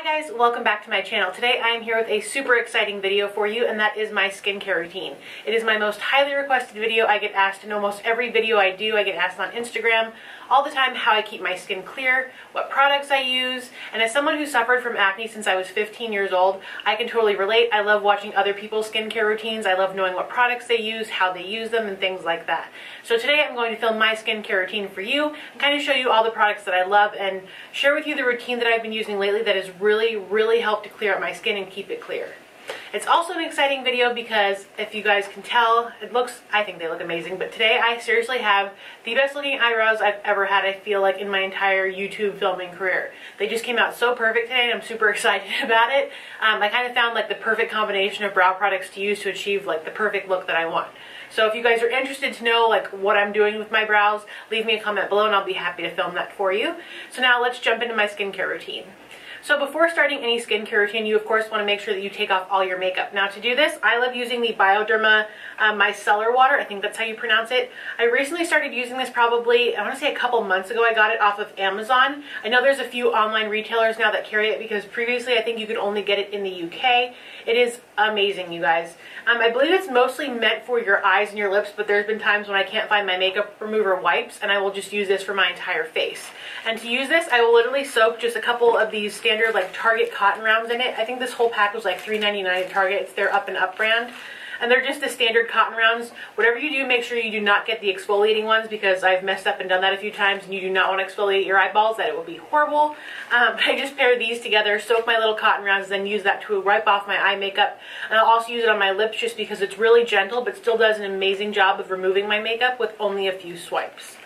Hi guys, welcome back to my channel. Today I am here with a super exciting video for you, and that is my skincare routine. It is my most highly requested video. I get asked in almost every video I do. I get asked on Instagram all the time how I keep my skin clear, what products I use, and as someone who suffered from acne since I was 15 years old, I can totally relate. I love watching other people's skincare routines. I love knowing what products they use, how they use them, and things like that. So today I'm going to film my skincare routine for you and kind of show you all the products that I love and share with you the routine that I've been using lately that has really helped to clear up my skin and keep it clear. It's also an exciting video because if you guys can tell, I think they look amazing, but today I seriously have the best looking eyebrows I've ever had, I feel like, in my entire YouTube filming career. They just came out so perfect today and I'm super excited about it. I kind of found like the perfect combination of brow products to use to achieve like the perfect look that I want. So if you guys are interested to know like what I'm doing with my brows, leave me a comment below and I'll be happy to film that for you. So now let's jump into my skincare routine. So before starting any skincare routine, you of course want to make sure that you take off all your makeup. Now to do this, I love using the Bioderma Micellar water. I think that's how you pronounce it. I recently started using this probably, I want to say a couple months ago. I got it off of Amazon. I know there's a few online retailers now that carry it because previously I think you could only get it in the UK. It is amazing, you guys. I believe it's mostly meant for your eyes and your lips, but there's been times when I can't find my makeup remover wipes and I will just use this for my entire face. And to use this, I will literally soak just a couple of these standard like Target cotton rounds in it. I think this whole pack was like $3.99 at Target. It's their Up and Up brand. And they're just the standard cotton rounds. Whatever you do, make sure you do not get the exfoliating ones because I've messed up and done that a few times and you do not want to exfoliate your eyeballs. That it will be horrible. I just pair these together, soak my little cotton rounds, then use that to wipe off my eye makeup. And I'll also use it on my lips just because it's really gentle but still does an amazing job of removing my makeup with only a few swipes.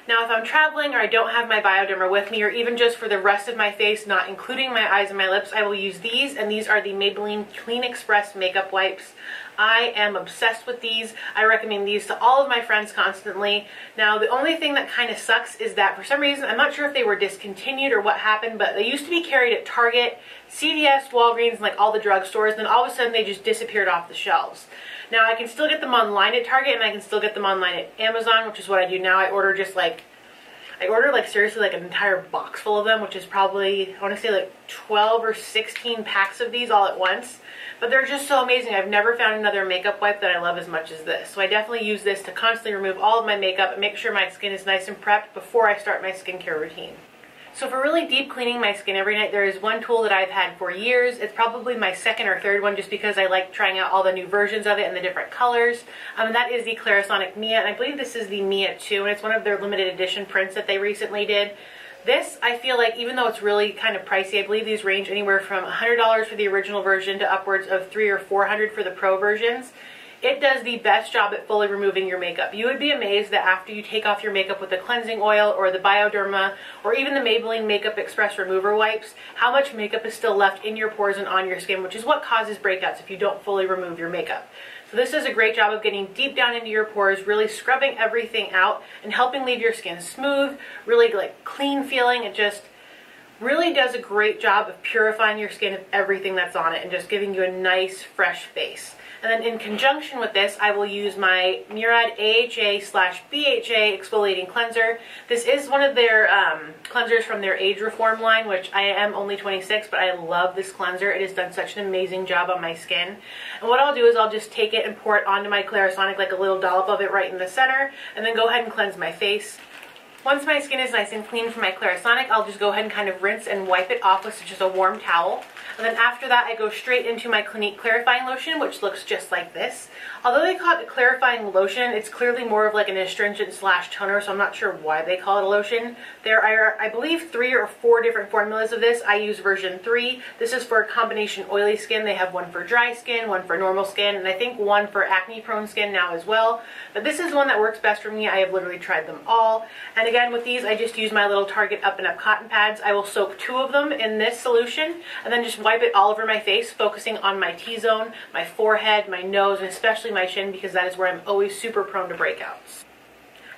Now if I'm traveling or I don't have my Bioderma with me, or even just for the rest of my face, not including my eyes and my lips, I will use these, and these are the Maybeline Clean Express Makeup Wipes. I am obsessed with these. I recommend these to all of my friends constantly. Now the only thing that kind of sucks is that for some reason, I'm not sure if they were discontinued or what happened, but they used to be carried at Target, CVS, Walgreens, and like all the drugstores, and then all of a sudden they just disappeared off the shelves. Now I can still get them online at Target and I can still get them online at Amazon, which is what I do now. I order seriously like an entire box full of them, which is probably, I want to say like 12 or 16 packs of these all at once. But they're just so amazing. I've never found another makeup wipe that I love as much as this. So I definitely use this to constantly remove all of my makeup and make sure my skin is nice and prepped before I start my skincare routine. So for really deep cleaning my skin every night, there is one tool that I've had for years. It's probably my second or third one just because I like trying out all the new versions of it and the different colors. And that is the Clarisonic Mia, and I believe this is the Mia 2, and it's one of their limited edition prints that they recently did. This, I feel like, even though it's really kind of pricey, I believe these range anywhere from $100 for the original version to upwards of $300 or $400 for the pro versions. It does the best job at fully removing your makeup. You would be amazed that after you take off your makeup with the cleansing oil or the Bioderma or even the Maybelline Makeup Express Remover Wipes, how much makeup is still left in your pores and on your skin, which is what causes breakouts if you don't fully remove your makeup. So this does a great job of getting deep down into your pores, really scrubbing everything out and helping leave your skin smooth, really like clean feeling. It just really does a great job of purifying your skin of everything that's on it and just giving you a nice fresh face. And then in conjunction with this, I will use my Murad AHA/BHA Exfoliating Cleanser. This is one of their cleansers from their Age Reform line, which I am only 26, but I love this cleanser. It has done such an amazing job on my skin. And what I'll do is I'll just take it and pour it onto my Clarisonic, like a little dollop of it right in the center, and then go ahead and cleanse my face. Once my skin is nice and clean from my Clarisonic, I'll just go ahead and kind of rinse and wipe it off with just a warm towel. And then after that, I go straight into my Clinique Clarifying Lotion, which looks just like this. Although they call it a clarifying lotion, it's clearly more of like an astringent / toner, so I'm not sure why they call it a lotion. There are, I believe, 3 or 4 different formulas of this. I use version 3. This is for combination oily skin. They have one for dry skin, one for normal skin, and I think one for acne-prone skin now as well. But this is one that works best for me. I have literally tried them all. And again, with these, I just use my little Target Up and Up cotton pads. I will soak 2 of them in this solution and then just wipe it all over my face, focusing on my T-zone, my forehead, my nose, and especially my chin because that is where I'm always super prone to breakouts.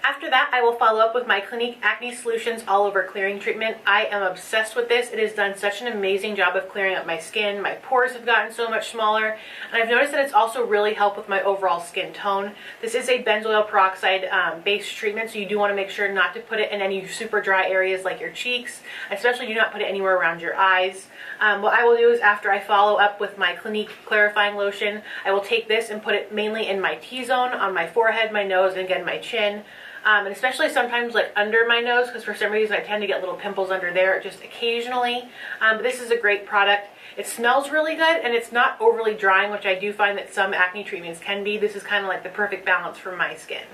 After that, I will follow up with my Clinique Acne Solutions All Over Clearing Treatment. I am obsessed with this. It has done such an amazing job of clearing up my skin. My pores have gotten so much smaller, and I've noticed that it's also really helped with my overall skin tone. This is a benzoyl peroxide based treatment, so you do want to make sure not to put it in any super dry areas like your cheeks. Especially do not put it anywhere around your eyes. What I will do is after I follow up with my Clinique Clarifying Lotion, I will take this and put it mainly in my T-zone, on my forehead, my nose, and again my chin. And especially sometimes like under my nose, because for some reason I tend to get little pimples under there just occasionally. But this is a great product. It smells really good and it's not overly drying, which I do find that some acne treatments can be. This is kind of like the perfect balance for my skin.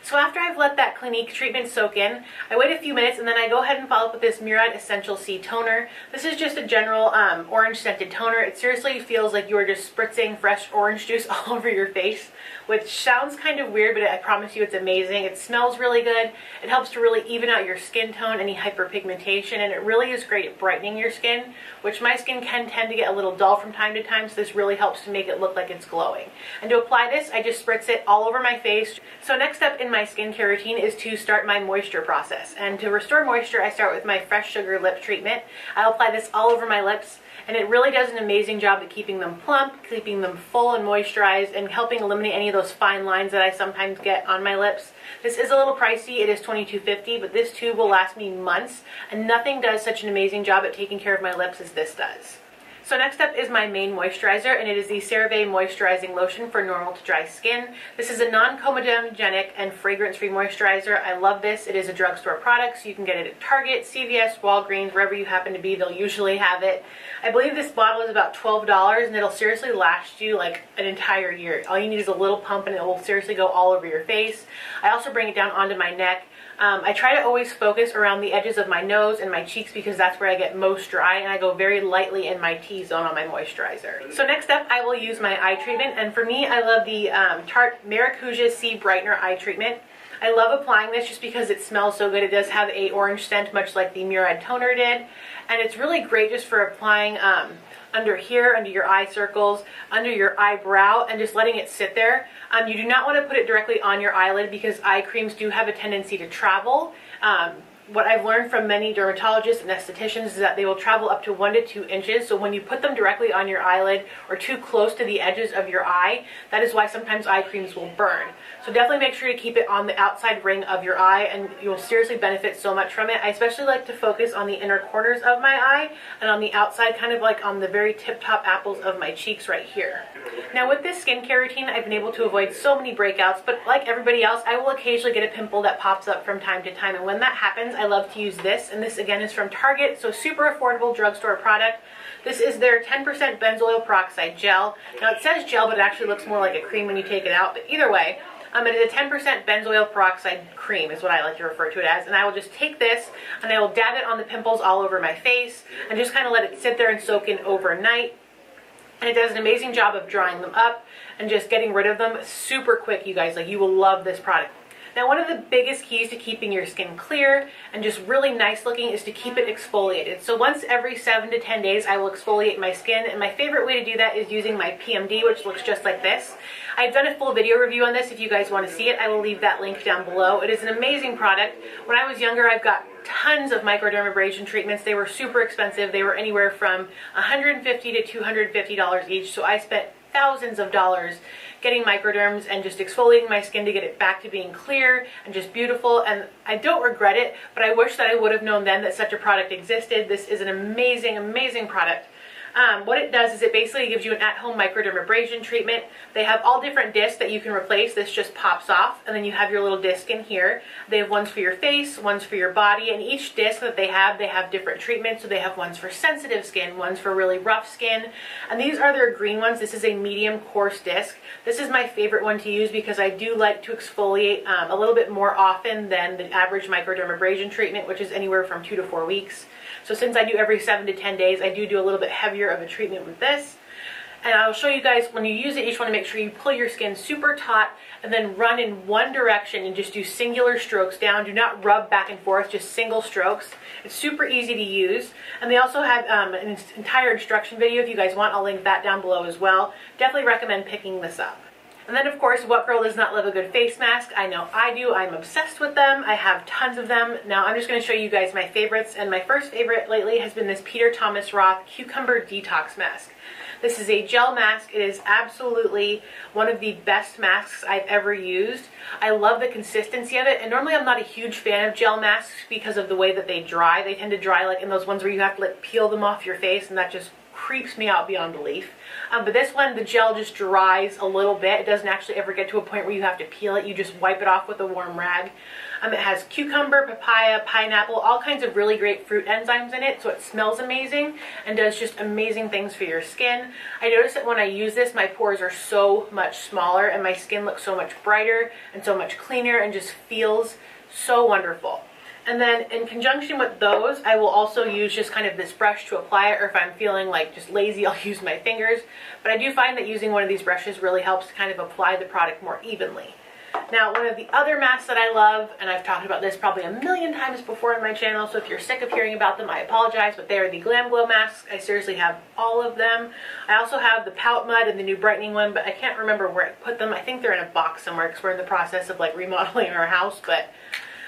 So after I've let that Clinique treatment soak in, I wait a few minutes and then I go ahead and follow up with this Murad Essential C Toner. This is just a general orange scented toner. It seriously feels like you are just spritzing fresh orange juice all over your face, which sounds kind of weird, but I promise you it's amazing. It smells really good. It helps to really even out your skin tone, any hyperpigmentation, and it really is great at brightening your skin, which my skin can tend to get a little dull from time to time, so this really helps to make it look like it's glowing. And to apply this, I just spritz it all over my face. So next up in my skincare routine is to start my moisture process. And to restore moisture, I start with my Fresh Sugar Lip Treatment. I'll apply this all over my lips, and it really does an amazing job at keeping them plump, keeping them full and moisturized, and helping eliminate any of those fine lines that I sometimes get on my lips. This is a little pricey. It is $22.50, but this tube will last me months, and nothing does such an amazing job at taking care of my lips as this does. So next up is my main moisturizer, and it is the Cerave Moisturizing Lotion for normal to dry skin. This is a non-comedogenic and fragrance-free moisturizer. I love this. It is a drugstore product, so you can get it at Target, CVS, Walgreens, wherever you happen to be, they'll usually have it. I believe this bottle is about $12, and it'll seriously last you like an entire year. All you need is a little pump, and it will seriously go all over your face. I also bring it down onto my neck. I try to always focus around the edges of my nose and my cheeks because that's where I get most dry, and I go very lightly in my T-zone on my moisturizer. So next up, I will use my eye treatment, and for me, I love the Tarte Maracuja C Brightener Eye Treatment. I love applying this just because it smells so good. It does have an orange scent, much like the Murad toner did, and it's really great just for applying under here, under your eye circles, under your eyebrow, and just letting it sit there. You do not want to put it directly on your eyelid because eye creams do have a tendency to travel. What I've learned from many dermatologists and estheticians is that they will travel up to 1 to 2 inches. So when you put them directly on your eyelid or too close to the edges of your eye, that is why sometimes eye creams will burn. So definitely make sure to keep it on the outside ring of your eye, and you'll seriously benefit so much from it. I especially like to focus on the inner corners of my eye and on the outside, kind of like on the very tip-top apples of my cheeks right here. Now with this skincare routine, I've been able to avoid so many breakouts, but like everybody else, I will occasionally get a pimple that pops up from time to time, and when that happens, I love to use this, and this again is from Target, so super affordable drugstore product. This is their 10% Benzoyl Peroxide Gel. Now it says gel, but it actually looks more like a cream when you take it out, but either way, it is a 10% benzoyl peroxide cream is what I like to refer to it as, and I will just take this and I will dab it on the pimples all over my face and just kind of let it sit there and soak in overnight. And it does an amazing job of drying them up and just getting rid of them super quick, you guys. Like, you will love this product. Now, one of the biggest keys to keeping your skin clear and just really nice looking is to keep it exfoliated. So once every 7 to 10 days, I will exfoliate my skin, and my favorite way to do that is using my PMD, which looks just like this. I've done a full video review on this. If you guys want to see it, I will leave that link down below. It is an amazing product. When I was younger, I've got tons of microdermabrasion treatments. They were super expensive. They were anywhere from $150 to $250 each, so I spent thousands of dollars getting microderms and just exfoliating my skin to get it back to being clear and just beautiful, and I don't regret it, but I wish that I would have known then that such a product existed. This is an amazing, amazing product. What it does is it basically gives you an at-home microdermabrasion treatment. They have all different discs that you can replace. This just pops off, and then you have your little disc in here. They have ones for your face, ones for your body, and each disc that they have different treatments. So they have ones for sensitive skin, ones for really rough skin, and these are their green ones. This is a medium coarse disc. This is my favorite one to use because I do like to exfoliate a little bit more often than the average microdermabrasion treatment, which is anywhere from 2 to 4 weeks. So since I do every 7 to 10 days, I do a little bit heavier of a treatment with this. And I'll show you guys, when you use it, you just want to make sure you pull your skin super taut and then run in one direction and just do singular strokes down. Do not rub back and forth, just single strokes. It's super easy to use. And they also have an entire instruction video if you guys want. I'll link that down below as well. Definitely recommend picking this up. And then of course, what girl does not love a good face mask? I know I do. I'm obsessed with them. I have tons of them. Now I'm just going to show you guys my favorites, and my first favorite lately has been this Peter Thomas Roth Cucumber Detox Mask. This is a gel mask. It is absolutely one of the best masks I've ever used. I love the consistency of it, and normally I'm not a huge fan of gel masks because of the way that they dry. They tend to dry like in those ones where you have to like peel them off your face, and that just creeps me out beyond belief. But this one, the gel just dries a little bit. It doesn't actually ever get to a point where you have to peel it. You just wipe it off with a warm rag. It has cucumber, papaya, pineapple, all kinds of really great fruit enzymes in it, so it smells amazing and does just amazing things for your skin. I notice that when I use this, my pores are so much smaller and my skin looks so much brighter and so much cleaner and just feels so wonderful. And then in conjunction with those, I will also use just kind of this brush to apply it, or if I'm feeling like just lazy, I'll use my fingers. But I do find that using one of these brushes really helps to kind of apply the product more evenly. Now, one of the other masks that I love, and I've talked about this probably a million times before in my channel, so if you're sick of hearing about them, I apologize, but they are the GlamGlow masks. I seriously have all of them. I also have the Pout Mud and the new brightening one, but I can't remember where I put them. I think they're in a box somewhere because we're in the process of like remodeling our house, but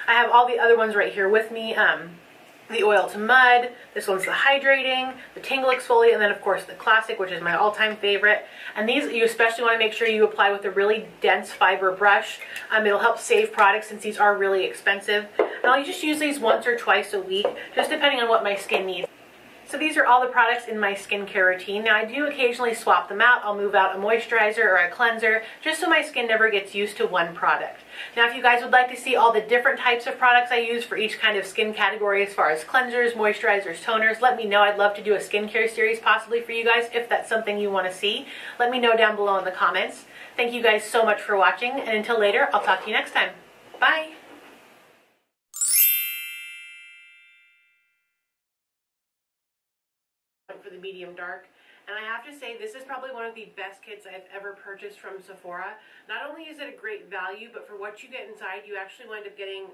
I have all the other ones right here with me. The Oil to Mud, this one's the Hydrating, the Tingle Exfoliate, and then of course the Classic, which is my all-time favorite. And these you especially want to make sure you apply with a really dense fiber brush. It'll help save products since these are really expensive. And I'll just use these once or twice a week, just depending on what my skin needs. So these are all the products in my skincare routine. Now I do occasionally swap them out. I'll move out a moisturizer or a cleanser just so my skin never gets used to one product. Now if you guys would like to see all the different types of products I use for each kind of skin category as far as cleansers, moisturizers, toners, let me know. I'd love to do a skincare series possibly for you guys if that's something you want to see. Let me know down below in the comments. Thank you guys so much for watching, and until later, I'll talk to you next time. Bye! For the medium dark, and I have to say this is probably one of the best kits I've ever purchased from Sephora. Not only is it a great value, but for what you get inside, you actually wind up getting